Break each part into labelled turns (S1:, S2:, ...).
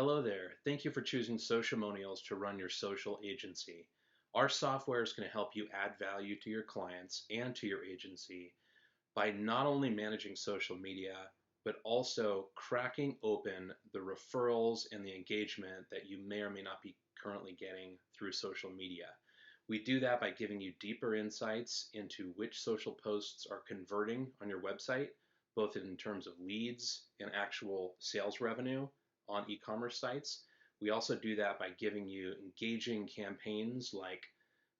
S1: Hello there. Thank you for choosing Sociamonials to run your social agency. Our software is going to help you add value to your clients and to your agency by not only managing social media, but also cracking open the referrals and the engagement that you may or may not be currently getting through social media. We do that by giving you deeper insights into which social posts are converting on your website, both in terms of leads and actual sales revenue on e-commerce sites. We also do that by giving you engaging campaigns like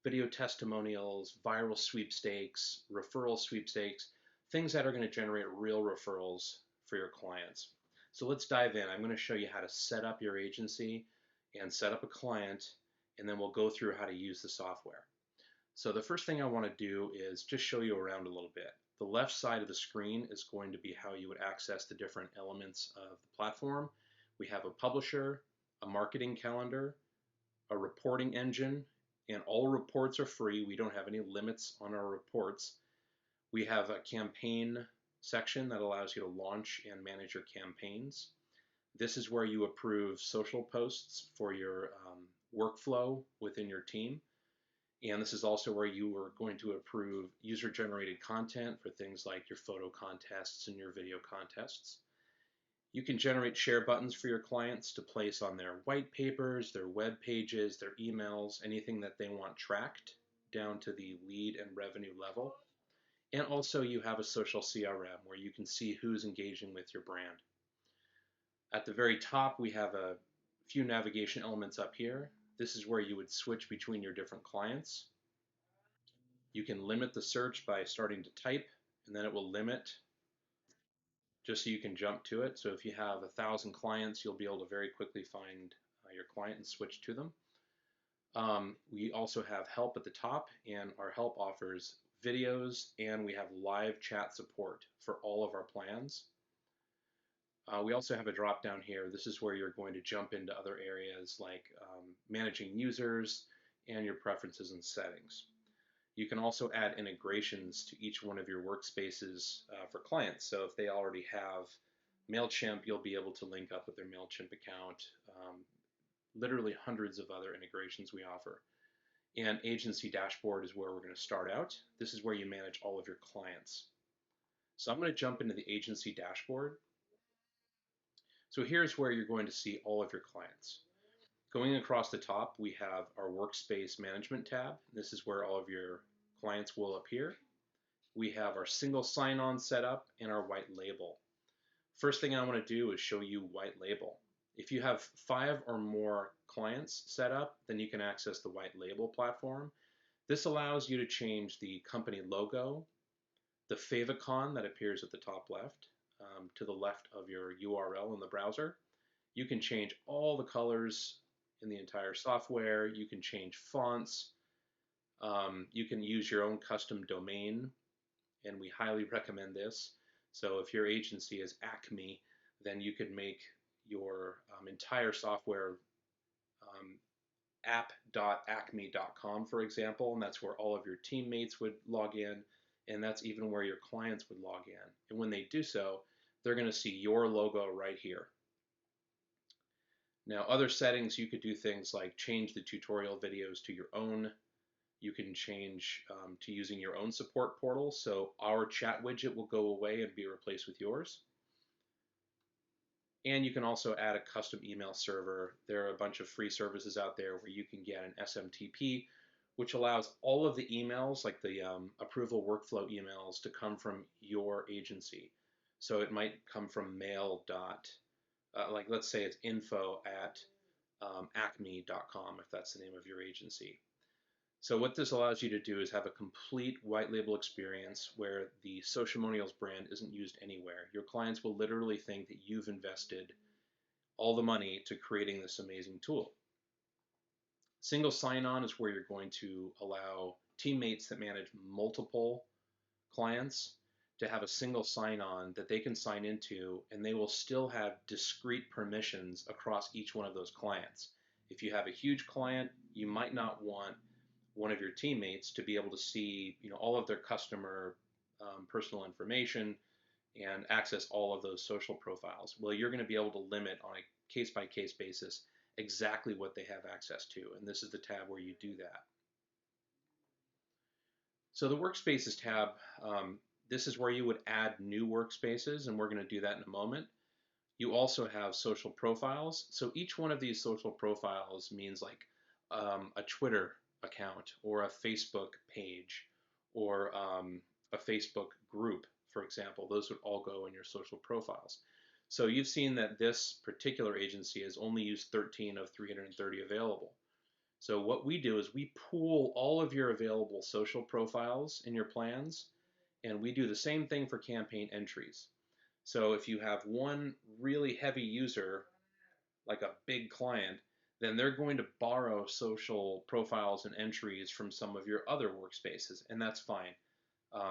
S1: video testimonials, viral sweepstakes, referral sweepstakes, things that are going to generate real referrals for your clients. So let's dive in. I'm going to show you how to set up your agency and set up a client, and then we'll go through how to use the software. So the first thing I want to do is just show you around a little bit. The left side of the screen is going to be how you would access the different elements of the platform. We have a publisher, a marketing calendar, a reporting engine, and all reports are free. We don't have any limits on our reports. We have a campaign section that allows you to launch and manage your campaigns. This is where you approve social posts for your workflow within your team. And this is also where you are going to approve user-generated content for things like your photo contests and your video contests. You can generate share buttons for your clients to place on their white papers, their web pages, their emails, anything that they want tracked down to the lead and revenue level. And also you have a social CRM where you can see who's engaging with your brand. At the very top, we have a few navigation elements up here. This is where you would switch between your different clients. You can limit the search by starting to type, and then it will limit just so you can jump to it. So if you have 1,000 clients, you'll be able to very quickly find your client and switch to them. We also have help at the top, and our help offers videos, and we have live chat support for all of our plans. We also have a drop down here. This is where you're going to jump into other areas like managing users and your preferences and settings. You can also add integrations to each one of your workspaces for clients. So if they already have MailChimp, you'll be able to link up with their MailChimp account. Literally hundreds of other integrations we offer. And Agency Dashboard is where we're going to start out. This is where you manage all of your clients. So I'm going to jump into the Agency Dashboard. So here's where you're going to see all of your clients. Going across the top, we have our Workspace Management tab. This is where all of your clients will appear. We have our single sign-on setup and our white label. First thing I want to do is show you white label. If you have 5 or more clients set up, then you can access the white label platform. This allows you to change the company logo, the favicon that appears at the top left, to the left of your URL in the browser. You can change all the colors in the entire software. You can change fonts. You can use your own custom domain, and we highly recommend this. So if your agency is Acme, then you could make your entire software app.acme.com, for example, and that's where all of your teammates would log in, and that's even where your clients would log in. And when they do so, they're going to see your logo right here. Now, other settings, you could do things like change the tutorial videos to your own. You can change to using your own support portal, so our chat widget will go away and be replaced with yours. And you can also add a custom email server. There are a bunch of free services out there where you can get an SMTP, which allows all of the emails, like the approval workflow emails, to come from your agency. So it might come from mail. Like let's say it's info@acme.com if that's the name of your agency. So what this allows you to do is have a complete white label experience where the Sociamonials brand isn't used anywhere. Your clients will literally think that you've invested all the money to creating this amazing tool. Single sign-on is where you're going to allow teammates that manage multiple clients to have a single sign-on that they can sign into, and they will still have discrete permissions across each one of those clients. If you have a huge client, you might not want one of your teammates to be able to see, all of their customer personal information, and access all of those social profiles. Well, you're going to be able to limit on a case-by-case basis exactly what they have access to, and this is the tab where you do that. So the Workspaces tab, this is where you would add new workspaces, and we're going to do that in a moment. You also have social profiles. So each one of these social profiles means like a Twitter account or a Facebook page or a Facebook group, for example. Those would all go in your social profiles. So you've seen that this particular agency has only used 13 of 330 available. So what we do is we pool all of your available social profiles in your plans, and we do the same thing for campaign entries. So if you have one really heavy user, like a big client, then they're going to borrow social profiles and entries from some of your other workspaces, and that's fine.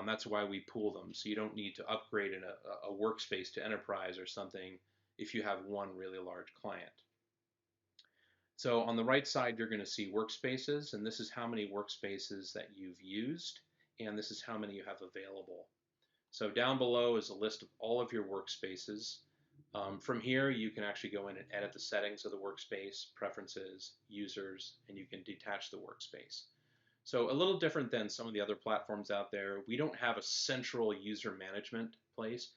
S1: That's why we pool them. So you don't need to upgrade a workspace to enterprise or something if you have one really large client. So on the right side, you're going to see workspaces, and this is how many workspaces that you've used, and this is how many you have available. So down below is a list of all of your workspaces. From here, you can actually go in and edit the settings of the workspace, preferences, users, and you can detach the workspace. So a little different than some of the other platforms out there, we don't have a central user management place.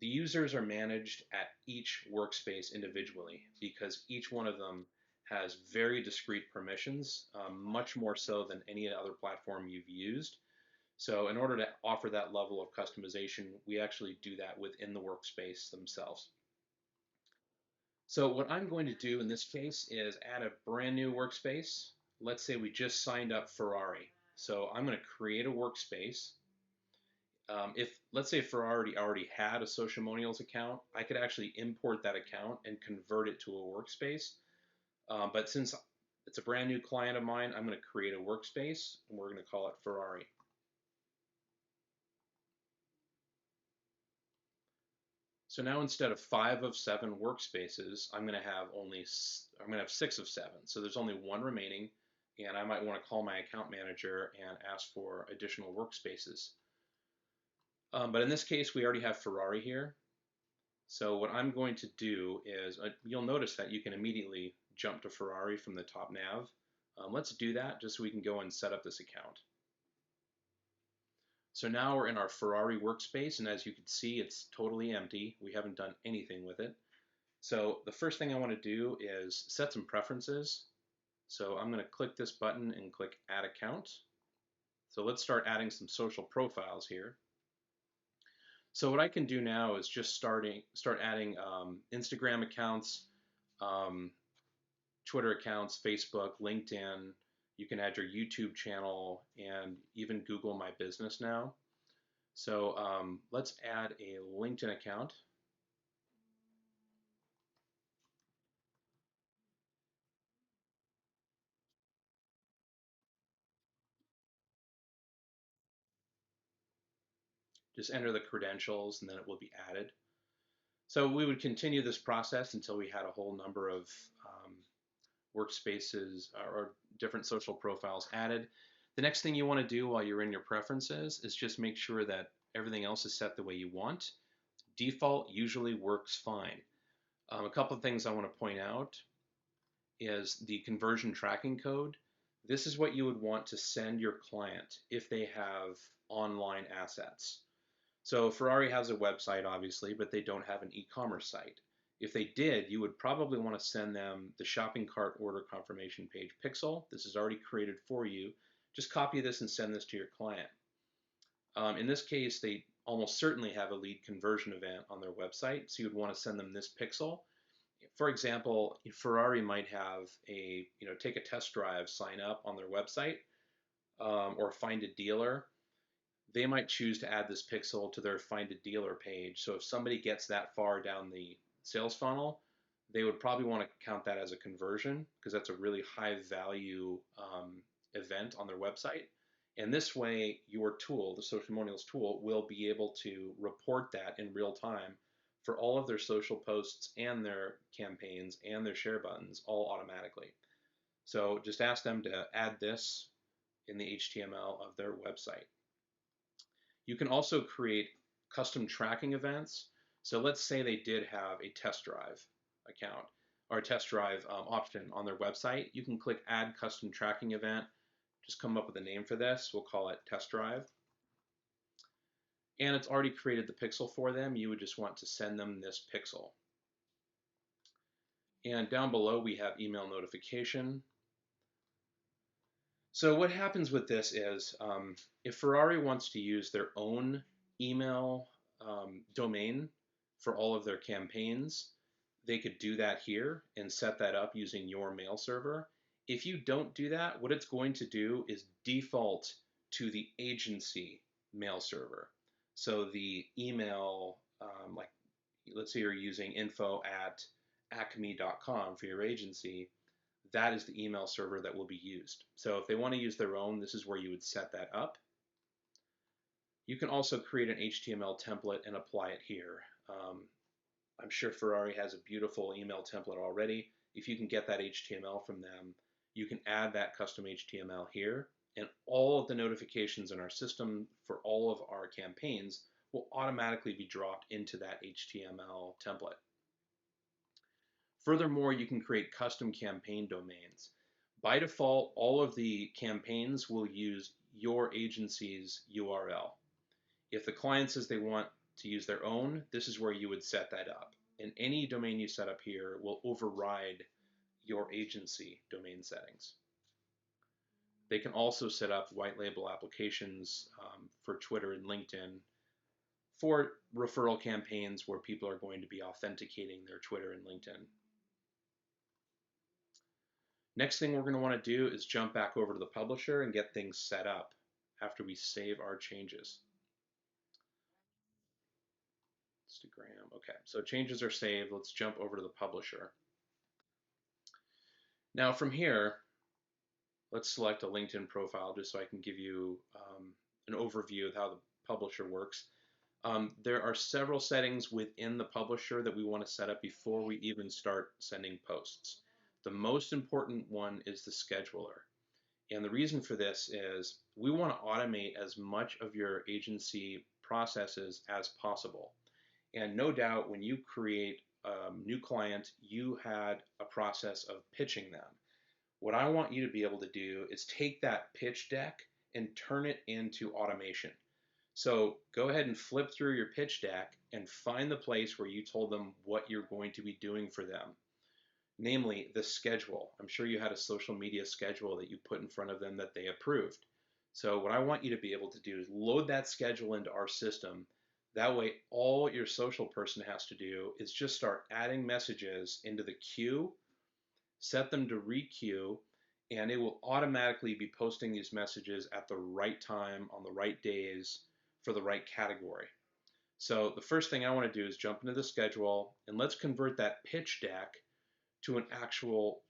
S1: The users are managed at each workspace individually because each one of them has very discrete permissions, much more so than any other platform you've used. So in order to offer that level of customization, we actually do that within the workspace themselves. So what I'm going to do in this case is add a brand new workspace. Let's say we just signed up Ferrari. So I'm going to create a workspace. If let's say Ferrari already had a Sociamonials account, I could actually import that account and convert it to a workspace. But since it's a brand new client of mine, I'm going to create a workspace and we're going to call it Ferrari. So now instead of 5 of 7 workspaces, I'm going to have 6 of 7. So there's only one remaining, and I might want to call my account manager and ask for additional workspaces. But in this case, we already have Ferrari here. So what I'm going to do is, you'll notice that you can immediately jump to Ferrari from the top nav. Let's do that just so we can go and set up this account. So now we're in our Ferrari workspace, and as you can see, it's totally empty. We haven't done anything with it. So the first thing I want to do is set some preferences. So I'm going to click this button and click Add Account. So let's start adding some social profiles here. So what I can do now is just start adding Instagram accounts, Twitter accounts, Facebook, LinkedIn. You can add your YouTube channel and even Google My Business now. So let's add a LinkedIn account. Just enter the credentials and then it will be added. So we would continue this process until we had a whole number of workspaces or different social profiles added. The next thing you want to do while you're in your preferences is just make sure that everything else is set the way you want. Default usually works fine. A couple of things I want to point out is the conversion tracking code. This is what you would want to send your client if they have online assets. So Ferrari has a website, obviously, but they don't have an e-commerce site. If they did, you would probably want to send them the shopping cart order confirmation page pixel. This is already created for you. Just copy this and send this to your client. In this case, they almost certainly have a lead conversion event on their website, so you'd want to send them this pixel. For example, Ferrari might have a, take a test drive, sign up on their website, or find a dealer. They might choose to add this pixel to their find a dealer page. So if somebody gets that far down the sales funnel, they would probably want to count that as a conversion because that's a really high value event on their website. And this way, your tool, the Sociamonials tool, will be able to report that in real time for all of their social posts and their campaigns and their share buttons all automatically. So just ask them to add this in the HTML of their website. You can also create custom tracking events. So let's say they did have a test drive account or a test drive option on their website. You can click Add Custom Tracking Event. Just come up with a name for this. We'll call it Test Drive. And it's already created the pixel for them. You would just want to send them this pixel. And down below we have email notification. So what happens with this is if Ferrari wants to use their own email domain for all of their campaigns, they could do that here and set that up using your mail server. If you don't do that, what it's going to do is default to the agency mail server. So the email, like let's say you're using info@acme.com for your agency, that is the email server that will be used. So if they want to use their own, this is where you would set that up. You can also create an HTML template and apply it here. I'm sure Ferrari has a beautiful email template already. If you can get that HTML from them, you can add that custom HTML here, and all of the notifications in our system for all of our campaigns will automatically be dropped into that HTML template. Furthermore, you can create custom campaign domains. By default, all of the campaigns will use your agency's URL. If the client says they want to use their own, this is where you would set that up. And any domain you set up here will override your agency domain settings. They can also set up white label applications for Twitter and LinkedIn for referral campaigns where people are going to be authenticating their Twitter and LinkedIn. Next thing we're going to want to do is jump back over to the publisher and get things set up after we save our changes. Instagram. Okay, so changes are saved. Let's jump over to the publisher. Now from here, let's select a LinkedIn profile just so I can give you an overview of how the publisher works. There are several settings within the publisher that we want to set up before we even start sending posts. The most important one is the scheduler. And the reason for this is we want to automate as much of your agency processes as possible. And no doubt when you create a new client, you had a process of pitching them. What I want you to be able to do is take that pitch deck and turn it into automation. So go ahead and flip through your pitch deck and find the place where you told them what you're going to be doing for them. Namely, the schedule. I'm sure you had a social media schedule that you put in front of them that they approved. So what I want you to be able to do is load that schedule into our system. That way, all your social person has to do is just start adding messages into the queue, set them to re-queue, and it will automatically be posting these messages at the right time, on the right days, for the right category. So the first thing I want to do is jump into the schedule, and let's convert that pitch deck to an actual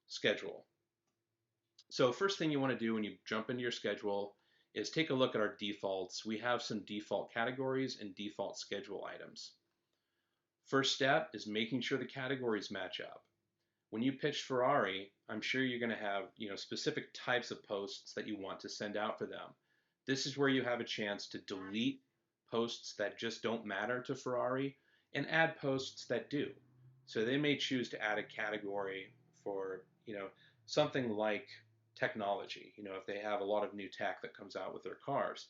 S1: schedule. So first thing you want to do when you jump into your schedule is take a look at our defaults. We have some default categories and default schedule items. First step is making sure the categories match up. When you pitch Ferrari, I'm sure you're going to have specific types of posts that you want to send out for them. This is where you have a chance to delete posts that just don't matter to Ferrari and add posts that do. So they may choose to add a category for, something like technology, if they have a lot of new tech that comes out with their cars.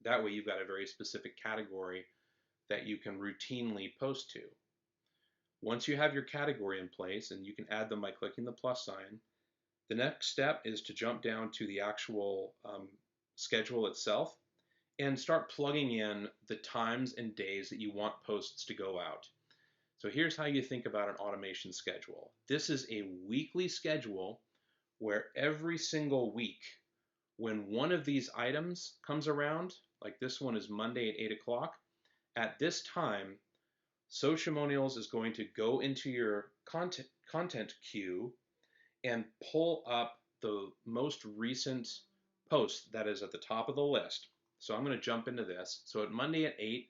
S1: That way you've got a very specific category that you can routinely post to. Once you have your category in place, and you can add them by clicking the plus sign, the next step is to jump down to the actual schedule itself and start plugging in the times and days that you want posts to go out. So here's how you think about an automation schedule. This is a weekly schedule where every single week, when one of these items comes around, like this one is Monday at 8 o'clock, at this time, Sociamonials is going to go into your content queue and pull up the most recent post that is at the top of the list. So I'm going to jump into this. So at Monday at 8,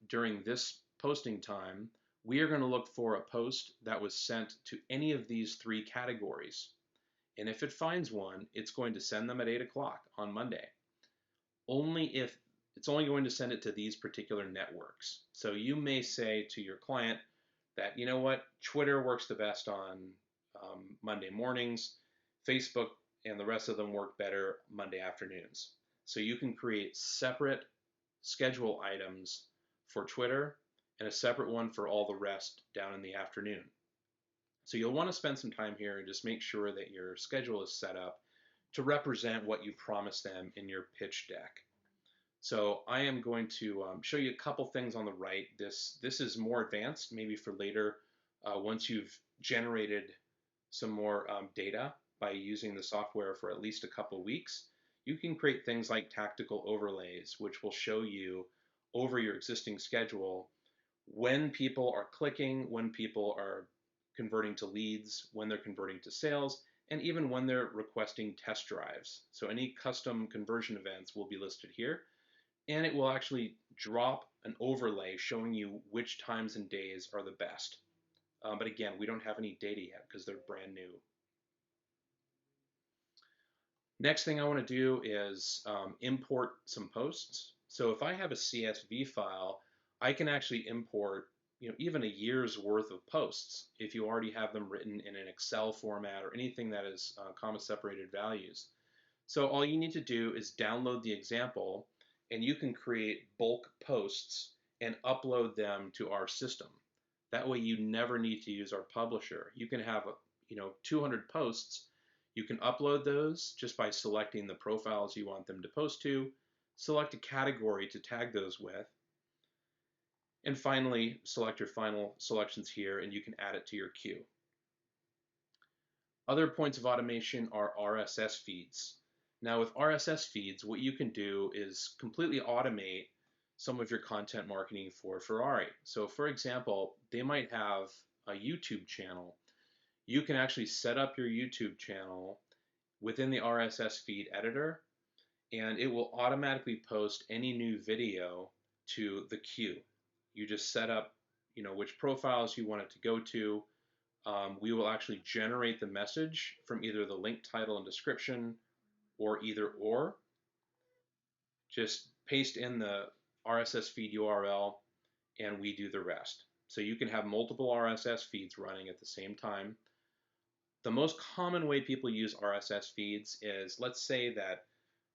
S1: during this posting time, we are going to look for a post that was sent to any of these three categories. And if it finds one, it's going to send them at 8 o'clock on Monday. Only if it's only going to send it to these particular networks. So you may say to your client that, you know what, Twitter works the best on Monday mornings, Facebook and the rest of them work better Monday afternoons. So you can create separate schedule items for Twitter and a separate one for all the rest down in the afternoon. So you'll want to spend some time here and just make sure that your schedule is set up to represent what you promised them in your pitch deck. So I am going to show you a couple things on the right. This is more advanced, maybe for later, once you've generated some more data by using the software for at least a couple weeks. You can create things like tactical overlays, which will show you over your existing schedule when people are clicking, when people are converting to leads, when they're converting to sales, and even when they're requesting test drives. So any custom conversion events will be listed here, and it will actually drop an overlay showing you which times and days are the best. But again, we don't have any data yet because they're brand new. Next thing I want to do is import some posts. So if I have a CSV file, I can actually import even a year's worth of posts if you already have them written in an Excel format or anything that is comma separated values. So all you need to do is download the example, and you can create bulk posts and upload them to our system. That way you never need to use our publisher. You can have 200 posts. You can upload those just by selecting the profiles you want them to post to, select a category to tag those with, and finally select your final selections here and you can add it to your queue. Other points of automation are RSS feeds. Now with RSS feeds, what you can do is completely automate some of your content marketing for Ferrari. So for example, they might have a YouTube channel. You can actually set up your YouTube channel within the RSS feed editor, and it will automatically post any new video to the queue. You just set up, which profiles you want it to go to. We will actually generate the message from either the link title and description or either or. Just paste in the RSS feed URL and we do the rest. So you can have multiple RSS feeds running at the same time. The most common way people use RSS feeds is, let's say that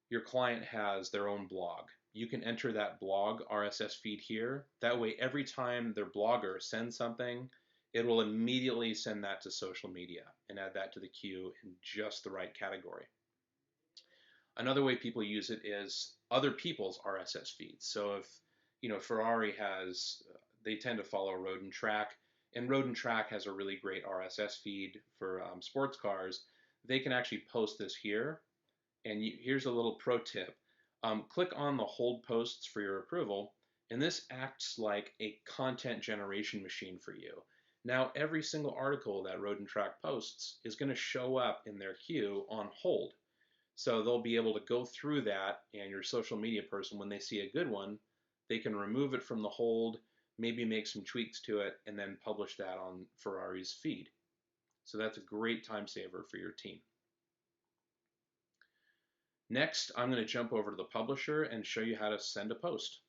S1: your client has their own blog. You can enter that blog RSS feed here. That way, every time their blogger sends something, it will immediately send that to social media and add that to the queue in just the right category. Another way people use it is other people's RSS feeds. So if Ferrari has, they tend to follow Road and Track, and Road and Track has a really great RSS feed for sports cars. They can actually post this here. And here's a little pro tip. Click on the hold posts for your approval, and this acts like a content generation machine for you. Now, every single article that Road and Track posts is going to show up in their queue on hold. So they'll be able to go through that, and your social media person, when they see a good one, they can remove it from the hold, maybe make some tweaks to it, and then publish that on Ferrari's feed. So that's a great time saver for your team. Next, I'm going to jump over to the publisher and show you how to send a post.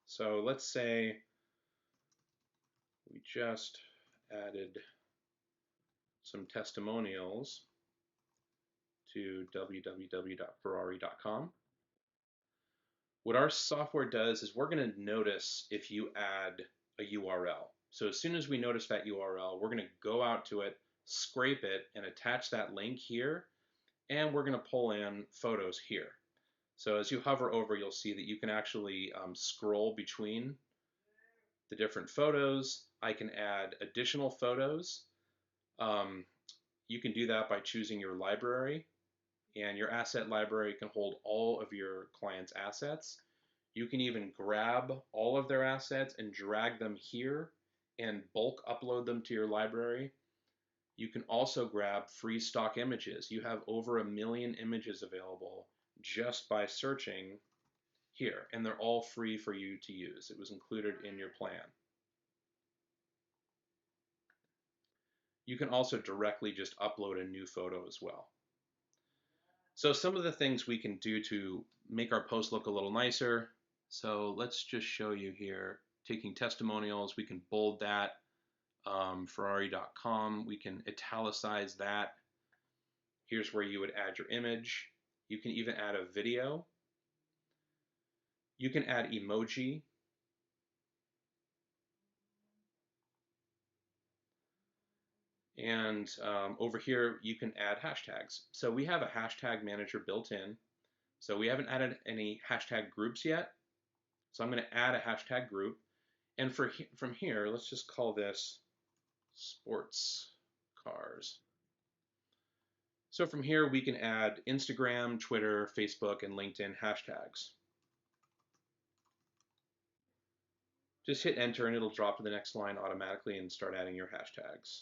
S1: So let's say we just added some testimonials to www.ferrari.com. What our software does is we're going to notice if you add a URL. So as soon as we notice that URL, we're going to go out to it, scrape it, and attach that link here, and we're going to pull in photos here. So as you hover over, you'll see that you can actually scroll between the different photos. I can add additional photos. You can do that by choosing your library, and your asset library can hold all of your client's assets. You can even grab all of their assets and drag them here and bulk upload them to your library. You can also grab free stock images. You have over 1 million images available just by searching here, and they're all free for you to use. It was included in your plan. You can also directly just upload a new photo as well. So some of the things we can do to make our post look a little nicer. So let's just show you here, taking testimonials, we can bold that, Ferrari.com, we can italicize that. Here's where you would add your image. You can even add a video. You can add emoji. And over here, you can add hashtags. So we have a hashtag manager built in. So we haven't added any hashtag groups yet. So I'm going to add a hashtag group. And from here, let's just call this sports cars. So from here, we can add Instagram, Twitter, Facebook, and LinkedIn hashtags. Just hit enter and it'll drop to the next line automatically and start adding your hashtags.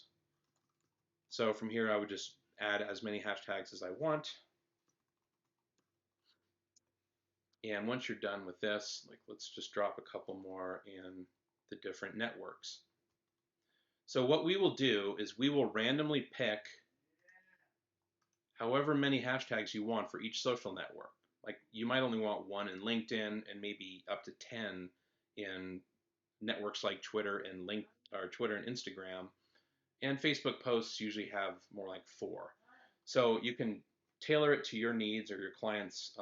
S1: So from here, I would just add as many hashtags as I want. And once you're done with this, like let's just drop a couple more in the different networks. So what we will do is we will randomly pick however many hashtags you want for each social network. Like you might only want one in LinkedIn and maybe up to 10 in networks like Twitter and Twitter and Instagram. And Facebook posts usually have more like 4. So you can tailor it to your needs or your client's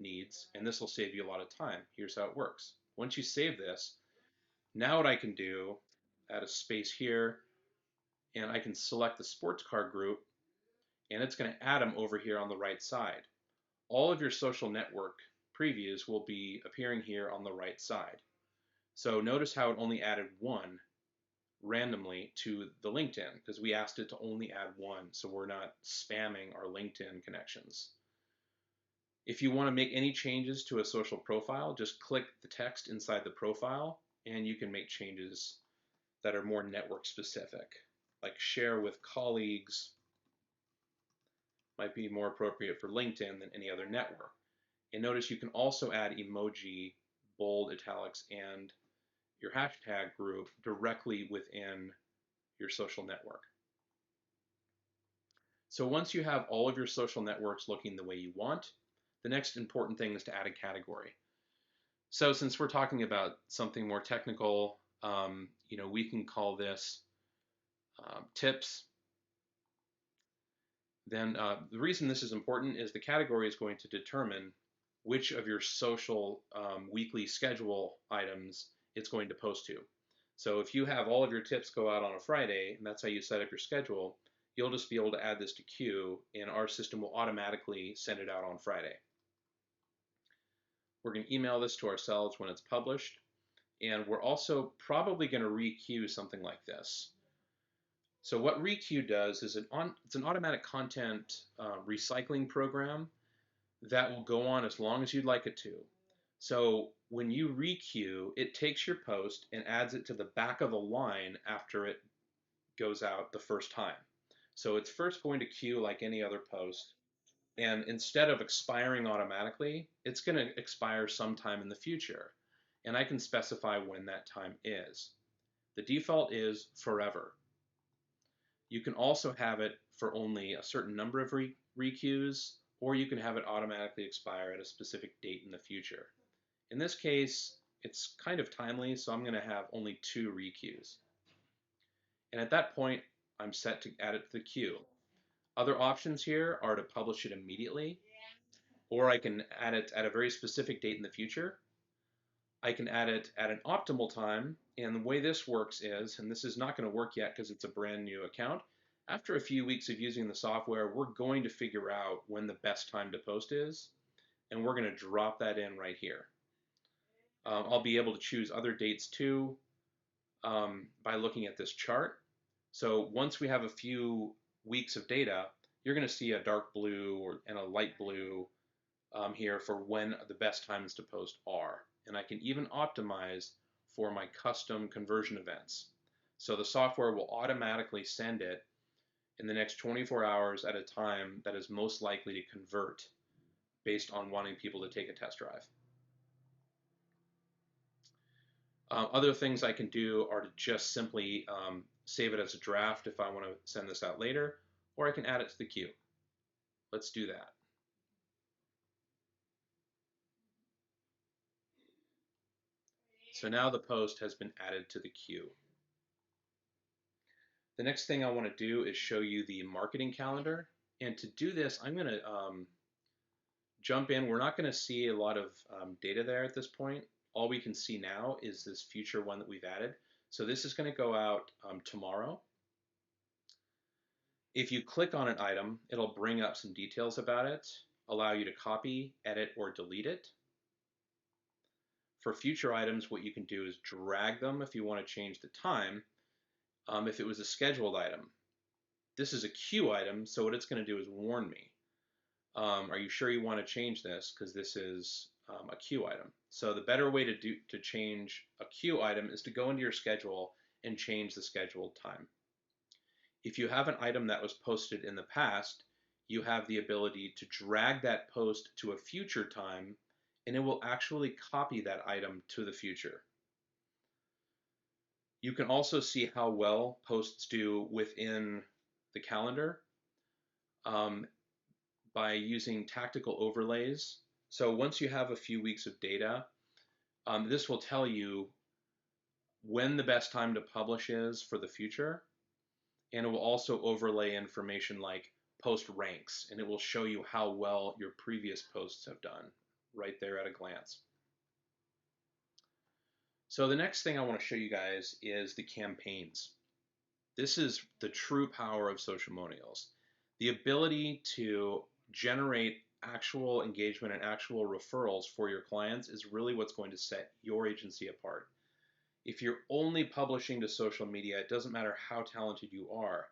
S1: needs, and this will save you a lot of time. Here's how it works. Once you save this, now what I can do, add a space here, and I can select the sports car group, and it's going to add them over here on the right side. All of your social network previews will be appearing here on the right side. So notice how it only added one randomly to the LinkedIn because we asked it to only add one, so we're not spamming our LinkedIn connections. If you want to make any changes to a social profile, just click the text inside the profile and you can make changes that are more network specific, like share with colleagues might be more appropriate for LinkedIn than any other network. And notice you can also add emoji, bold, italics, and your hashtag group directly within your social network. So once you have all of your social networks looking the way you want, the next important thing is to add a category. So since we're talking about something more technical, we can call this tips. Then the reason this is important is the category is going to determine which of your social weekly schedule items it's going to post to. So if you have all of your tips go out on a Friday, and that's how you set up your schedule, you'll just be able to add this to queue, and our system will automatically send it out on Friday. We're going to email this to ourselves when it's published, and we're also probably going to requeue something like this. So what requeue does is it's an automatic content recycling program that will go on as long as you'd like it to. So when you requeue, it takes your post and adds it to the back of the line after it goes out the first time. So it's first going to queue like any other post, and instead of expiring automatically, it's going to expire sometime in the future. And I can specify when that time is. The default is forever. You can also have it for only a certain number of requeues, or you can have it automatically expire at a specific date in the future. In this case, it's kind of timely, so I'm going to have only 2 requeues. And at that point, I'm set to add it to the queue. Other options here are to publish it immediately, or I can add it at a very specific date in the future. I can add it at an optimal time, and the way this works is, and this is not going to work yet because it's a brand new account, after a few weeks of using the software, we're going to figure out when the best time to post is, and we're going to drop that in right here. I'll be able to choose other dates too by looking at this chart. So once we have a few weeks of data, you're going to see a dark blue and a light blue here for when the best times to post are. And I can even optimize for my custom conversion events. So the software will automatically send it in the next 24 hours at a time that is most likely to convert based on wanting people to take a test drive. Other things I can do are to just simply save it as a draft if I want to send this out later, or I can add it to the queue. Let's do that. So now the post has been added to the queue. The next thing I want to do is show you the marketing calendar. And to do this, I'm going to jump in. We're not going to see a lot of data there at this point. All we can see now is this future one that we've added. So this is going to go out tomorrow. If you click on an item, it'll bring up some details about it, allow you to copy, edit, or delete it. For future items, what you can do is drag them if you want to change the time. If it was a scheduled item, this is a queue item, so what it's going to do is warn me. Are you sure you want to change this? Because this is a queue item. So the better way to change a queue item is to go into your schedule and change the scheduled time. If you have an item that was posted in the past, you have the ability to drag that post to a future time, and it will actually copy that item to the future. You can also see how well posts do within the calendar by using tactical overlays. So once you have a few weeks of data, this will tell you when the best time to publish is for the future. And it will also overlay information like post ranks, and it will show you how well your previous posts have done right there at a glance. So the next thing I want to show you guys is the campaigns. This is the true power of Sociamonials. The ability to generate actual engagement and actual referrals for your clients is really what's going to set your agency apart. If you're only publishing to social media, it doesn't matter how talented you are,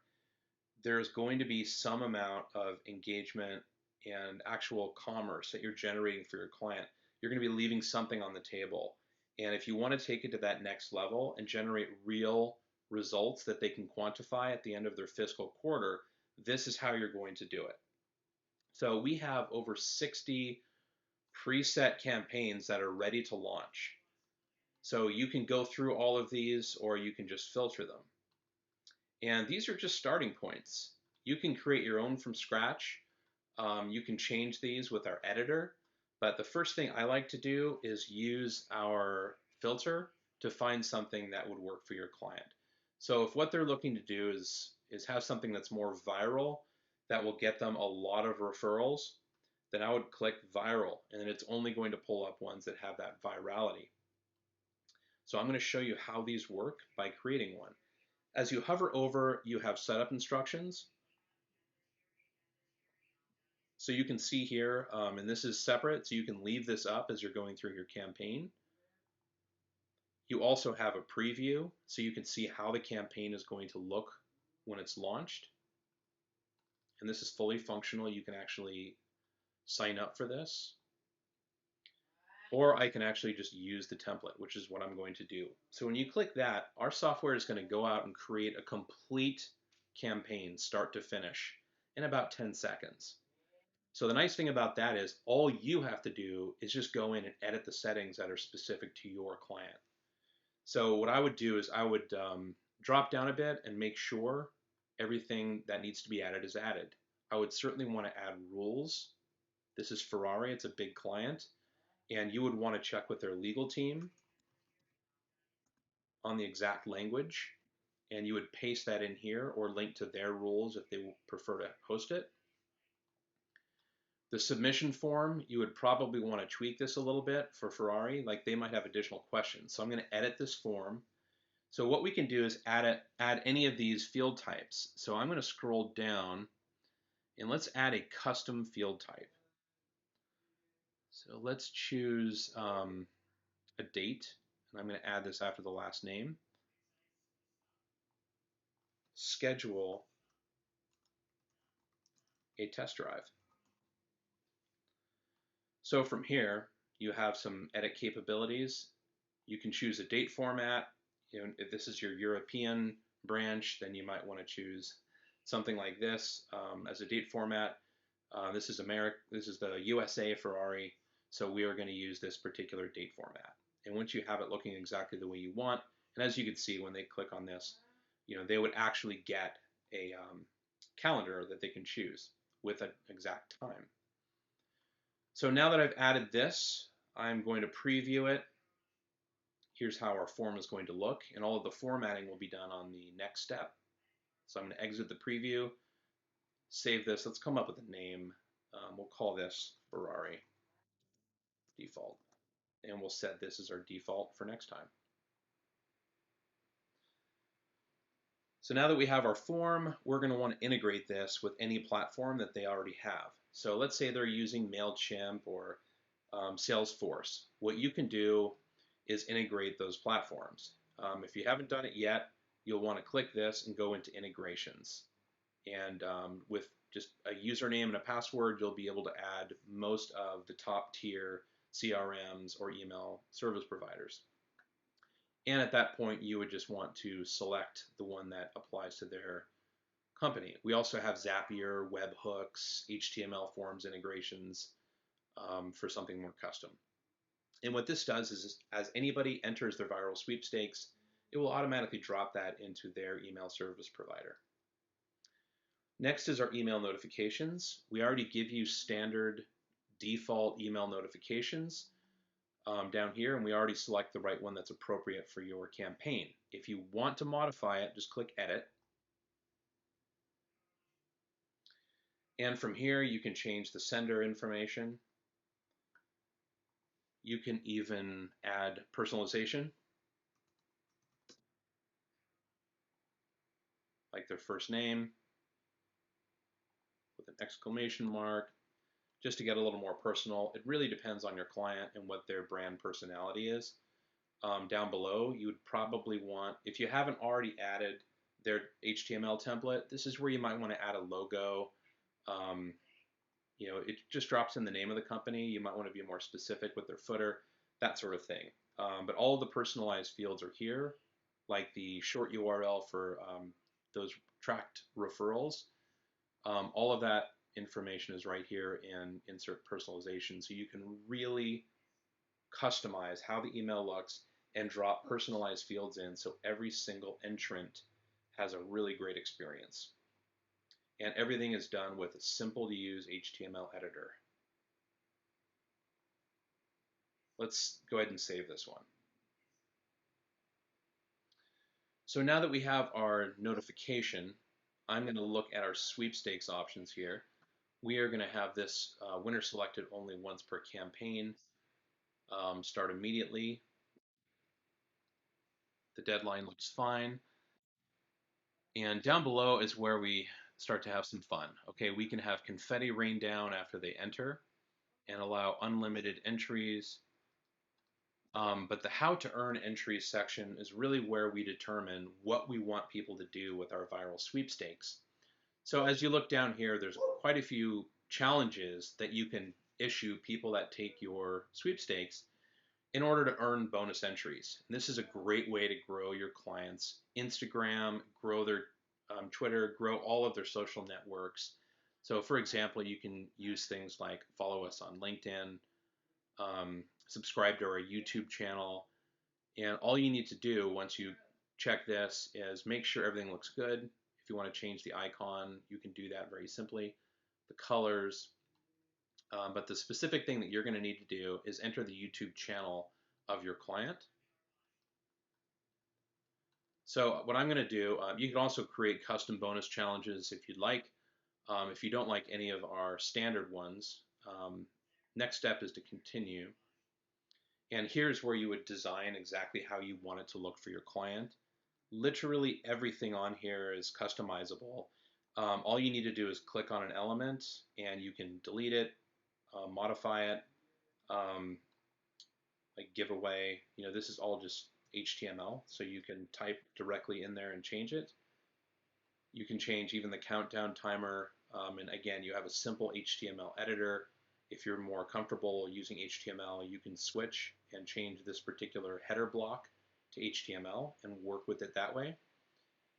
S1: there's going to be some amount of engagement and actual commerce that you're generating for your client. You're going to be leaving something on the table. And if you want to take it to that next level and generate real results that they can quantify at the end of their fiscal quarter, this is how you're going to do it. So we have over 60 preset campaigns that are ready to launch. So you can go through all of these, or you can just filter them. And these are just starting points. You can create your own from scratch. You can change these with our editor. But the first thing I like to do is use our filter to find something that would work for your client. So if what they're looking to do is have something that's more viral, that will get them a lot of referrals, then I would click viral, and then it's only going to pull up ones that have that virality. So I'm going to show you how these work by creating one. As you hover over, you have setup instructions. So you can see here, and this is separate, so you can leave this up as you're going through your campaign. You also have a preview, so you can see how the campaign is going to look when it's launched. And this is fully functional. You can actually sign up for this. Or I can actually just use the template, which is what I'm going to do. So when you click that, our software is going to go out and create a complete campaign, start to finish, in about 10 seconds. So the nice thing about that is all you have to do is just go in and edit the settings that are specific to your client. So what I would do is I would drop down a bit and make sure everything that needs to be added is added. I would certainly want to add rules. This is Ferrari, it's a big client, and you would want to check with their legal team on the exact language, and you would paste that in here or link to their rules if they prefer to host it. The submission form, you would probably want to tweak this a little bit for Ferrari, like they might have additional questions. So I'm going to edit this form. So what we can do is add any of these field types. So I'm going to scroll down and let's add a custom field type. So let's choose a date, and I'm going to add this after the last name. Schedule a test drive. So from here, you have some edit capabilities. You can choose a date format. You know, if this is your European branch, then you might want to choose something like this as a date format. This is the USA Ferrari, so we are going to use this particular date format. And once you have it looking exactly the way you want, and as you can see when they click on this, you know, they would actually get a calendar that they can choose with an exact time. So now that I've added this, I'm going to preview it, Here's how our form is going to look, and all of the formatting will be done on the next step. So I'm going to exit the preview, save this. Let's come up with a name. We'll call this Ferrari default, and we'll set this as our default for next time. So now that we have our form, we're going to want to integrate this with any platform that they already have. So let's say they're using MailChimp or Salesforce. What you can do is integrate those platforms. If you haven't done it yet, you'll want to click this and go into integrations. And with just a username and a password, you'll be able to add most of the top tier CRMs or email service providers. And at that point, you would just want to select the one that applies to their company. We also have Zapier, webhooks, HTML forms integrations for something more custom. And what this does is, as anybody enters their viral sweepstakes, it will automatically drop that into their email service provider. Next is our email notifications. We already give you standard default email notifications down here, and we already select the right one that's appropriate for your campaign. If you want to modify it, just click Edit. And from here, you can change the sender information. You can even add personalization, like their first name with an exclamation mark, just to get a little more personal. It really depends on your client and what their brand personality is. Down below, you would probably want, if you haven't already added their HTML template, this is where you might want to add a logo. It just drops in the name of the company. You might want to be more specific with their footer, that sort of thing. But all of the personalized fields are here, like the short URL for those tracked referrals. All of that information is right here in Insert Personalization, so you can really customize how the email looks and drop personalized fields in so every single entrant has a really great experience. And everything is done with a simple to use HTML editor. Let's go ahead and save this one. So now that we have our notification, I'm going to look at our sweepstakes options here. We are going to have this winner selected only once per campaign. Start immediately. The deadline looks fine. And down below is where we start to have some fun. Okay, we can have confetti rain down after they enter and allow unlimited entries. But the how to earn entries section is really where we determine what we want people to do with our viral sweepstakes. So as you look down here, there's quite a few challenges that you can issue people that take your sweepstakes in order to earn bonus entries. And this is a great way to grow your clients' Instagram, grow their Twitter, grow all of their social networks. So for example, you can use things like follow us on LinkedIn, subscribe to our YouTube channel, and all you need to do once you check this is make sure everything looks good. If you want to change the icon, you can do that very simply. The colors, but the specific thing that you're going to need to do is enter the YouTube channel of your client. So what I'm going to do, you can also create custom bonus challenges if you'd like. If you don't like any of our standard ones, next step is to continue. And here's where you would design exactly how you want it to look for your client. Literally everything on here is customizable. All you need to do is click on an element and you can delete it, modify it, like giveaway. This is all just HTML, so you can type directly in there and change it. You can change even the countdown timer, and again, you have a simple HTML editor. If you're more comfortable using HTML, you can switch and change this particular header block to HTML and work with it that way.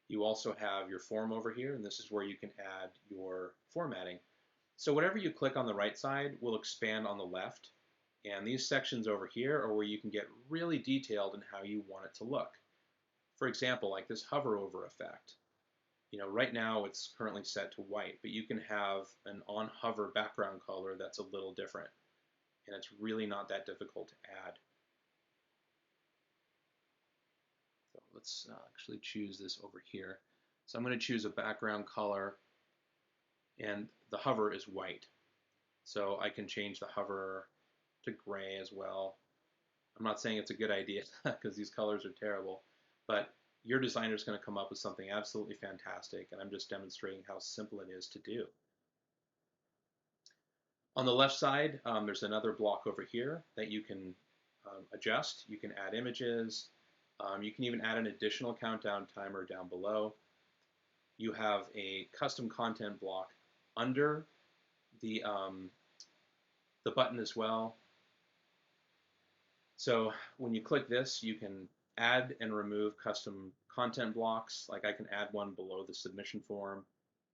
S1: You also have your form over here, and this is where you can add your formatting. So whatever you click on the right side will expand on the left, and these sections over here are where you can get really detailed in how you want it to look. For example, like this hover over effect. Right now it's currently set to white, but you can have an on hover background color that's a little different, and it's really not that difficult to add. let's actually choose this over here. So I'm going to choose a background color, and the hover is white. So I can change the hover to gray as well. I'm not saying it's a good idea because these colors are terrible, but your designer is going to come up with something absolutely fantastic, and I'm just demonstrating how simple it is to do. On the left side, there's another block over here that you can adjust. You can add images. You can even add an additional countdown timer down below. You have a custom content block under the button as well. So when you click this, you can add and remove custom content blocks. Like I can add one below the submission form.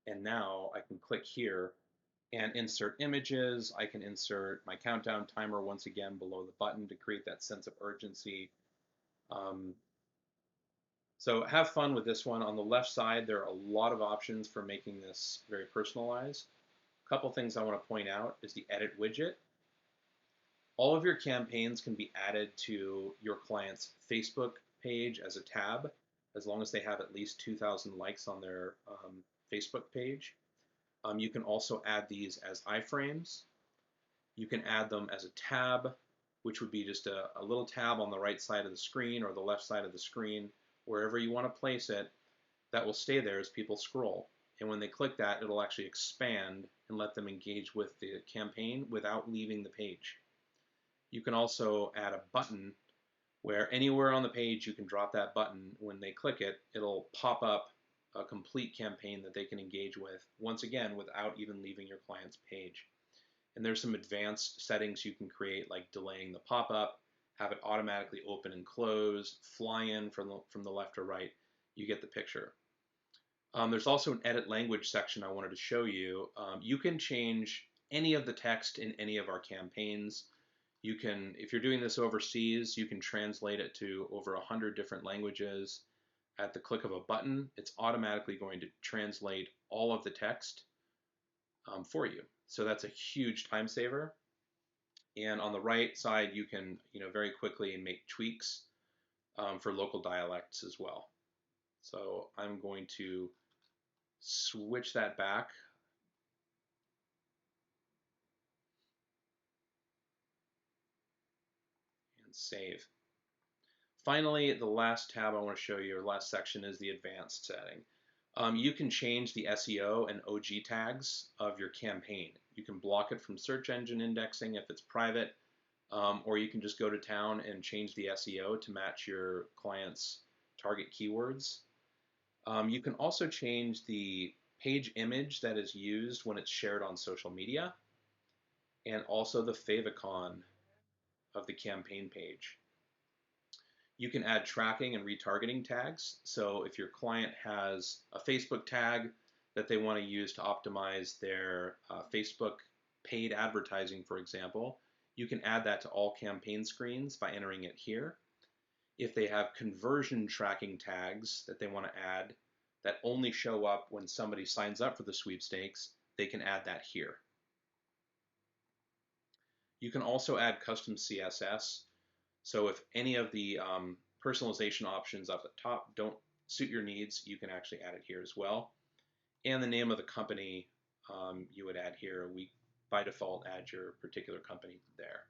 S1: And now I can click here and insert images. I can insert my countdown timer once again below the button to create that sense of urgency. So have fun with this one. On the left side, there are a lot of options for making this very personalized. A couple things I want to point out is the edit widget. All of your campaigns can be added to your client's Facebook page as a tab, as long as they have at least 2,000 likes on their Facebook page. You can also add these as iframes. You can add them as a tab, which would be just a little tab on the right side of the screen or the left side of the screen, wherever you want to place it, that will stay there as people scroll. And when they click that, it'll actually expand and let them engage with the campaign without leaving the page. You can also add a button where anywhere on the page you can drop that button. When they click it, it'll pop up a complete campaign that they can engage with, once again, without even leaving your client's page. And there's some advanced settings you can create, like delaying the pop-up, have it automatically open and close, fly in from the left or right. You get the picture. There's also an edit language section I wanted to show you. You can change any of the text in any of our campaigns. You can, if you're doing this overseas, you can translate it to over 100 different languages. At the click of a button, it's automatically going to translate all of the text for you. So that's a huge time saver. And on the right side, you can very quickly make tweaks for local dialects as well. So I'm going to switch that back. And save. Finally, the last tab I want to show you, or last section, is the advanced setting. You can change the SEO and OG tags of your campaign. You can block it from search engine indexing if it's private, or you can just go to town and change the SEO to match your client's target keywords. You can also change the page image that is used when it's shared on social media, and also the favicon of the campaign page. You can add tracking and retargeting tags. So if your client has a Facebook tag that they want to use to optimize their Facebook paid advertising, for example, you can add that to all campaign screens by entering it here. If they have conversion tracking tags that they want to add that only show up when somebody signs up for the sweepstakes, they can add that here. You can also add custom CSS. So if any of the personalization options up at top don't suit your needs, you can actually add it here as well. And the name of the company you would add here. We, by default, add your particular company there.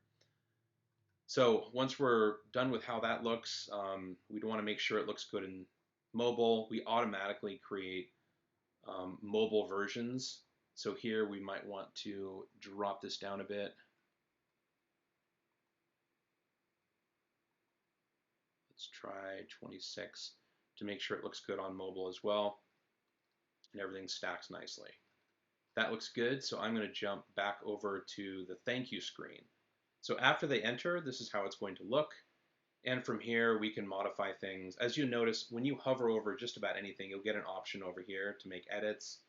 S1: So once we're done with how that looks, we'd want to make sure it looks good in mobile. We automatically create mobile versions. So here we might want to drop this down a bit. Let's try 26 to make sure it looks good on mobile as well. And everything stacks nicely. That looks good, so I'm going to jump back over to the thank you screen. So after they enter, this is how it's going to look. And from here, we can modify things. As you notice, when you hover over just about anything, you'll get an option over here to make edits.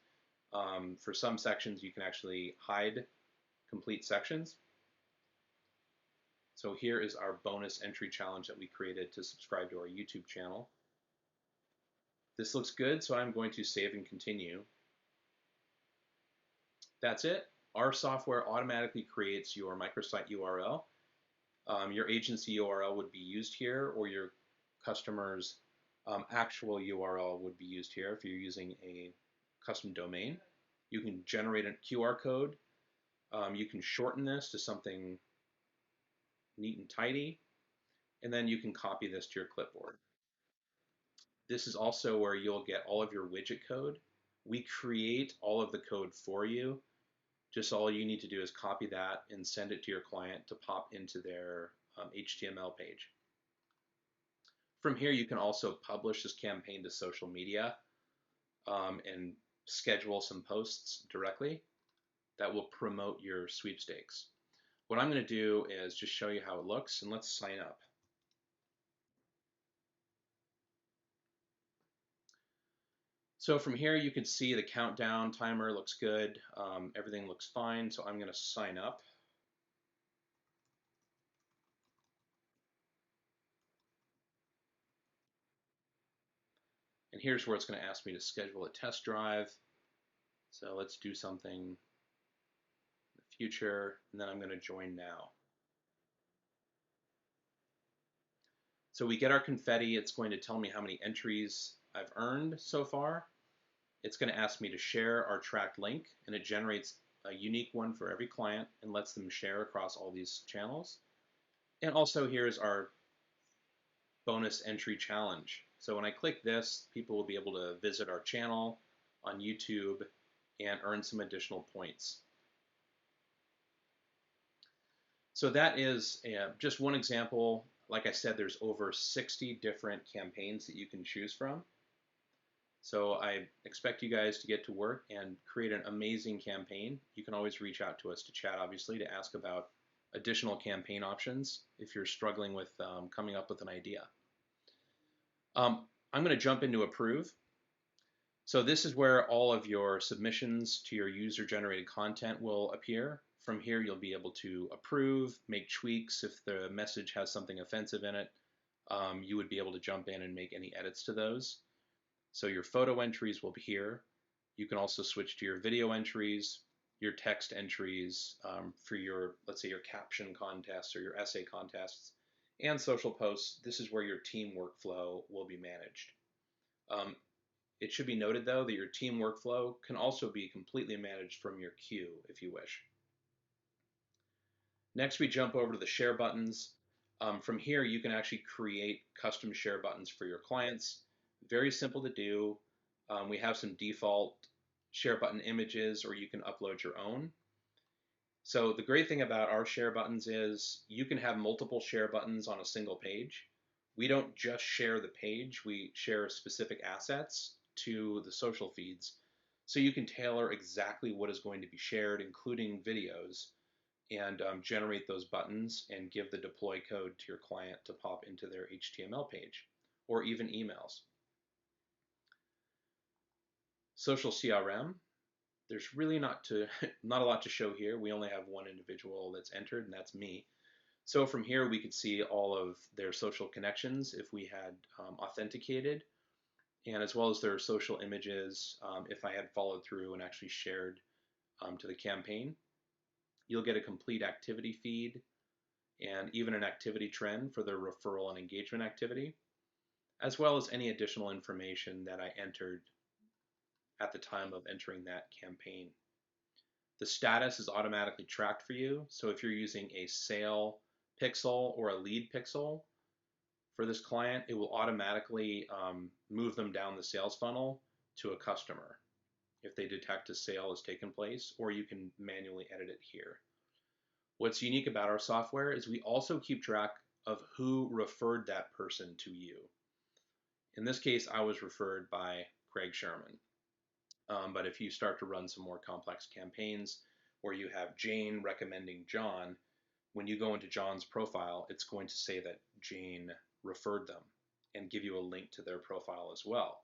S1: For some sections, you can actually hide complete sections. So here is our bonus entry challenge that we created to subscribe to our YouTube channel. This looks good, so I'm going to save and continue. That's it. Our software automatically creates your microsite URL. Your agency URL would be used here, or your customer's Actual URL would be used here if you're using a custom domain. You can generate a QR code. You can shorten this to something neat and tidy, and then you can copy this to your clipboard. This is also where you'll get all of your widget code. We create all of the code for you. Just all you need to do is copy that and send it to your client to pop into their HTML page. From here, you can also publish this campaign to social media and schedule some posts directly that will promote your sweepstakes. What I'm going to do is just show you how it looks, and let's sign up. So from here, you can see the countdown timer looks good. Everything looks fine, so I'm going to sign up. And here's where it's going to ask me to schedule a test drive. So let's do something in the future, and then I'm going to join now. So we get our confetti. It's going to tell me how many entries I've earned so far. It's going to ask me to share our tracked link, and it generates a unique one for every client and lets them share across all these channels. And also here's our bonus entry challenge. So when I click this, people will be able to visit our channel on YouTube and earn some additional points. So that is just one example. Like I said, there's over 60 different campaigns that you can choose from. So I expect you guys to get to work and create an amazing campaign. You can always reach out to us to chat, obviously, to ask about additional campaign options if you're struggling with coming up with an idea. I'm going to jump into approve. So this is where all of your submissions to your user-generated content will appear. From here, you'll be able to approve, make tweaks. If the message has something offensive in it, you would be able to jump in and make any edits to those. So your photo entries will be here. You can also switch to your video entries, your text entries for your, let's say, your caption contests or your essay contests, and social posts. This is where your team workflow will be managed. It should be noted, though, that your team workflow can also be completely managed from your queue if you wish. Next, we jump over to the share buttons. From here, you can actually create custom share buttons for your clients. Very simple to do. We have some default share button images, or you can upload your own. So the great thing about our share buttons is you can have multiple share buttons on a single page. We don't just share the page, we share specific assets to the social feeds. So you can tailor exactly what is going to be shared, including videos, and generate those buttons and give the deploy code to your client to pop into their HTML page, or even emails. Social CRM, there's really not a lot to show here. We only have one individual that's entered, and that's me. So from here, we could see all of their social connections if we had authenticated, and as well as their social images if I had followed through and actually shared to the campaign. You'll get a complete activity feed and even an activity trend for their referral and engagement activity, as well as any additional information that I entered at the time of entering that campaign. The status is automatically tracked for you, so if you're using a sale pixel or a lead pixel for this client, it will automatically move them down the sales funnel to a customer if they detect a sale has taken place, or you can manually edit it here. What's unique about our software is we also keep track of who referred that person to you. In this case, I was referred by Craig Sherman. But if you start to run some more complex campaigns where you have Jane recommending John, when you go into John's profile, it's going to say that Jane referred them and give you a link to their profile as well.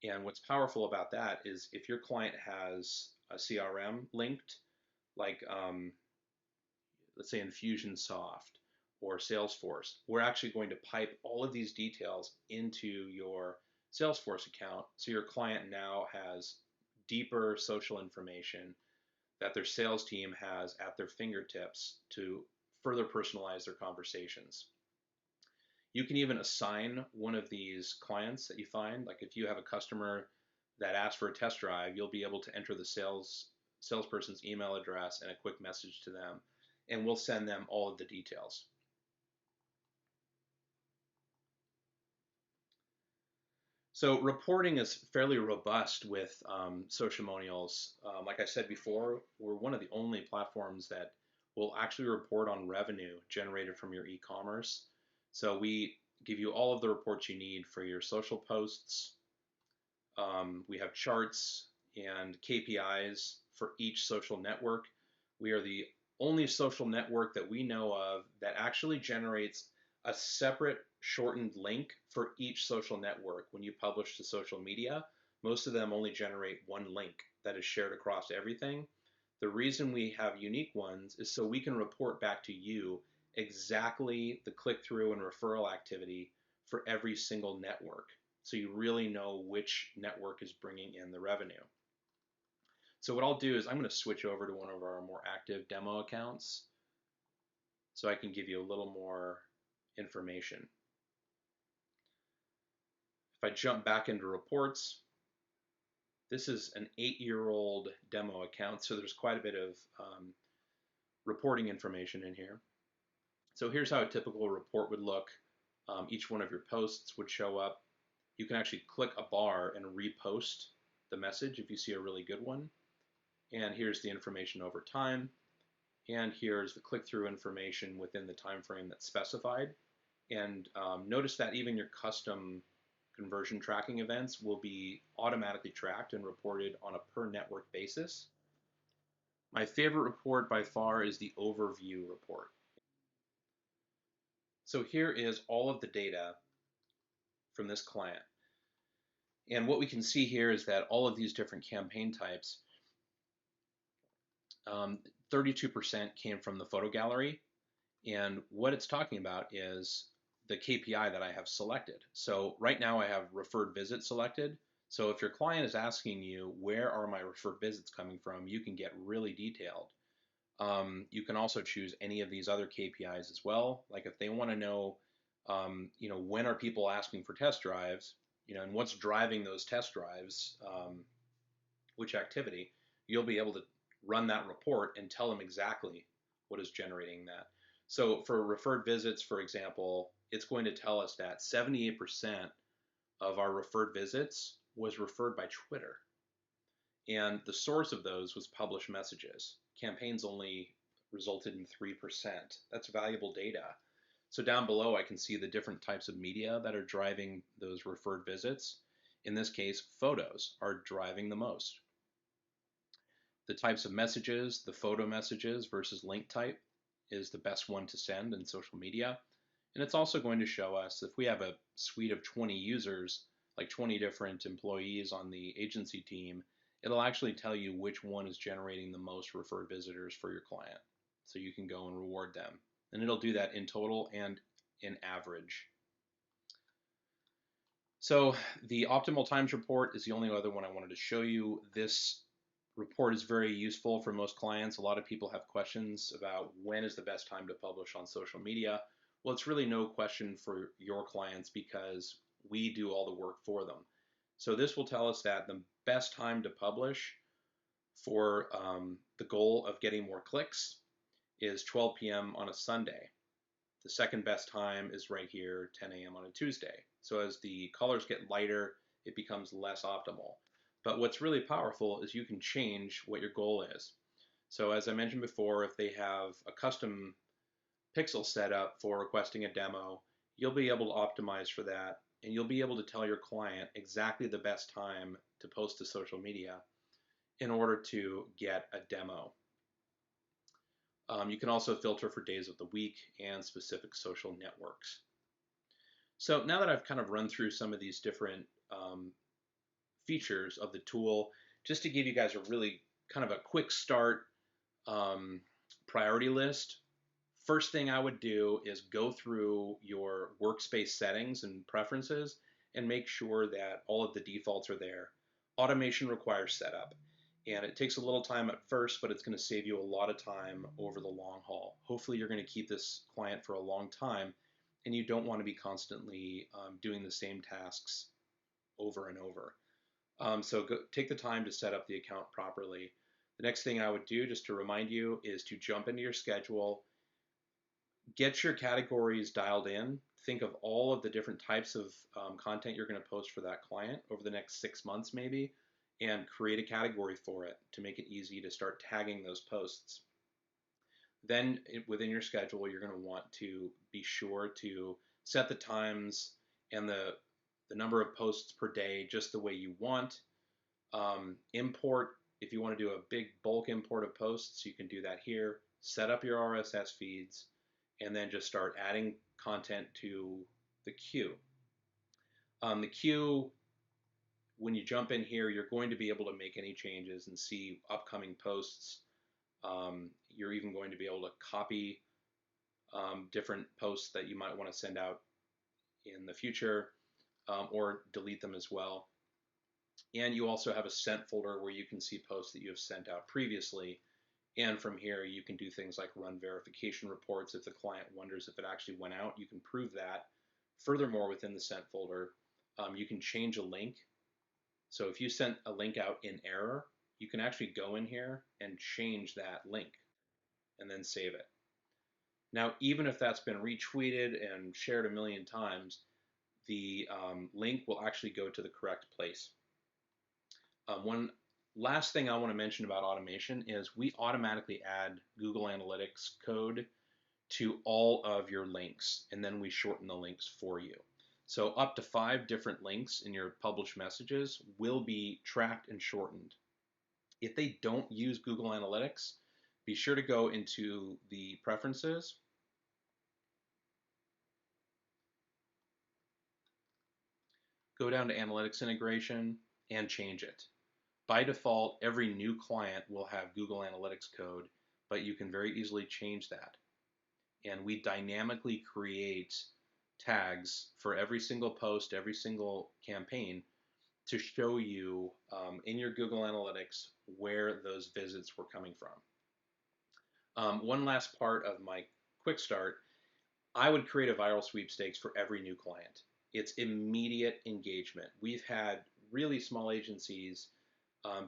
S1: And what's powerful about that is if your client has a CRM linked, like let's say Infusionsoft or Salesforce, we're actually going to pipe all of these details into your Salesforce account, so your client now has deeper social information that their sales team has at their fingertips to further personalize their conversations. You can even assign one of these clients that you find. Like if you have a customer that asks for a test drive, you'll be able to enter the salesperson's email address and a quick message to them, and we'll send them all of the details. So reporting is fairly robust with Sociamonials. Like I said before, we're one of the only platforms that will actually report on revenue generated from your e-commerce. So we give you all of the reports you need for your social posts. We have charts and KPIs for each social network. We are the only social network that we know of that actually generates a separate shortened link for each social network. When you publish to social media, most of them only generate one link that is shared across everything. The reason we have unique ones is so we can report back to you exactly the click-through and referral activity for every single network. So you really know which network is bringing in the revenue. So what I'll do is I'm going to switch over to one of our more active demo accounts so I can give you a little more information. If I jump back into reports, this is an 8-year-old demo account, so there's quite a bit of reporting information in here. So here's how a typical report would look. Each one of your posts would show up. You can actually click a bar and repost the message if you see a really good one. And here's the information over time. And here's the click-through information within the time frame that's specified. And notice that even your custom conversion tracking events will be automatically tracked and reported on a per network basis. My favorite report by far is the overview report. So here is all of the data from this client. And what we can see here is that all of these different campaign types, 32% came from the photo gallery. And what it's talking about is the KPI that I have selected. So right now I have referred visits selected. So if your client is asking you, where are my referred visits coming from, you can get really detailed. You can also choose any of these other KPIs as well. Like if they want to know, when are people asking for test drives, and what's driving those test drives, which activity, you'll be able to run that report and tell them exactly what is generating that. So for referred visits, for example, it's going to tell us that 78% of our referred visits was referred by Twitter. And the source of those was published messages. Campaigns only resulted in 3%. That's valuable data. So down below, I can see the different types of media that are driving those referred visits. In this case, photos are driving the most. The types of messages, the photo messages versus link type is the best one to send in social media. And it's also going to show us if we have a suite of 20 users, like 20 different employees on the agency team, it'll actually tell you which one is generating the most referred visitors for your client. So you can go and reward them. And it'll do that in total and in average. So the optimal times report is the only other one I wanted to show you. This report is very useful for most clients. A lot of people have questions about when is the best time to publish on social media. Well, it's really no question for your clients because we do all the work for them. So this will tell us that the best time to publish for the goal of getting more clicks is 12 p.m. on a Sunday. The second best time is right here, 10 a.m. on a Tuesday. So as the colors get lighter, it becomes less optimal. But what's really powerful is you can change what your goal is. So as I mentioned before, if they have a custom pixel setup for requesting a demo, you'll be able to optimize for that, and you'll be able to tell your client exactly the best time to post to social media in order to get a demo. You can also filter for days of the week and specific social networks. So now that I've kind of run through some of these different features of the tool, just to give you guys a really kind of a quick start priority list, first thing I would do is go through your workspace settings and preferences and make sure that all of the defaults are there. Automation requires setup. And it takes a little time at first, but it's going to save you a lot of time over the long haul. Hopefully you're going to keep this client for a long time. and you don't want to be constantly doing the same tasks over and over. So take the time to set up the account properly. The next thing I would do, just to remind you, is to jump into your schedule, get your categories dialed in. Think of all of the different types of content you're going to post for that client over the next 6 months, maybe, and create a category for it to make it easy to start tagging those posts. Then within your schedule, you're going to want to be sure to set the times and the number of posts per day just the way you want. Import, if you want to do a big bulk import of posts, you can do that here. Set up your RSS feeds, and then just start adding content to the queue. The queue, when you jump in here, you're going to be able to make any changes and see upcoming posts. You're even going to be able to copy different posts that you might want to send out in the future, or delete them as well. And you also have a sent folder where you can see posts that you have sent out previously. And from here, you can do things like run verification reports. If the client wonders if it actually went out, you can prove that. Furthermore, within the sent folder, you can change a link. So if you sent a link out in error, you can actually go in here and change that link and then save it. Now, even if that's been retweeted and shared a million times, the link will actually go to the correct place. One last thing I want to mention about automation is we automatically add Google Analytics code to all of your links, and then we shorten the links for you. So up to 5 different links in your published messages will be tracked and shortened. If they don't use Google Analytics, be sure to go into the preferences, go down to Analytics integration, and change it. By default, every new client will have Google Analytics code, but you can very easily change that. And we dynamically create tags for every single post, every single campaign to show you in your Google Analytics where those visits were coming from. One last part of my quick start, I would create a viral sweepstakes for every new client. It's immediate engagement. We've had really small agencies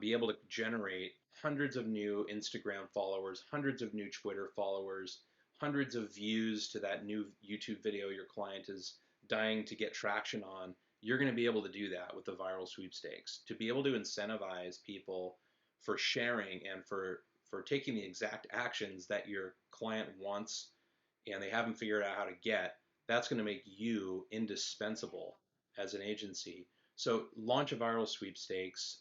S1: be able to generate hundreds of new Instagram followers, hundreds of new Twitter followers, hundreds of views to that new YouTube video your client is dying to get traction on. You're going to be able to do that with the viral sweepstakes. To be able to incentivize people for sharing and for taking the exact actions that your client wants and they haven't figured out how to get, that's going to make you indispensable as an agency. So launch a viral sweepstakes.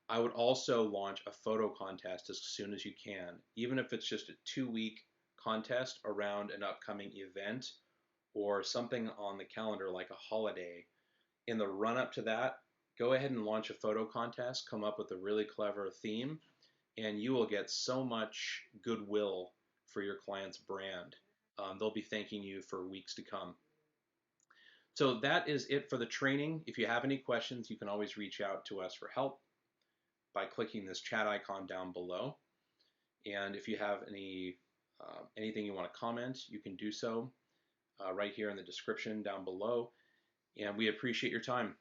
S1: I would also launch a photo contest as soon as you can, even if it's just a 2-week contest around an upcoming event or something on the calendar like a holiday. In the run up to that, go ahead and launch a photo contest, come up with a really clever theme, and you will get so much goodwill for your client's brand. They'll be thanking you for weeks to come. So that is it for the training. If you have any questions, you can always reach out to us for help by clicking this chat icon down below. And if you have anything you want to comment, you can do so right here in the description down below. And we appreciate your time.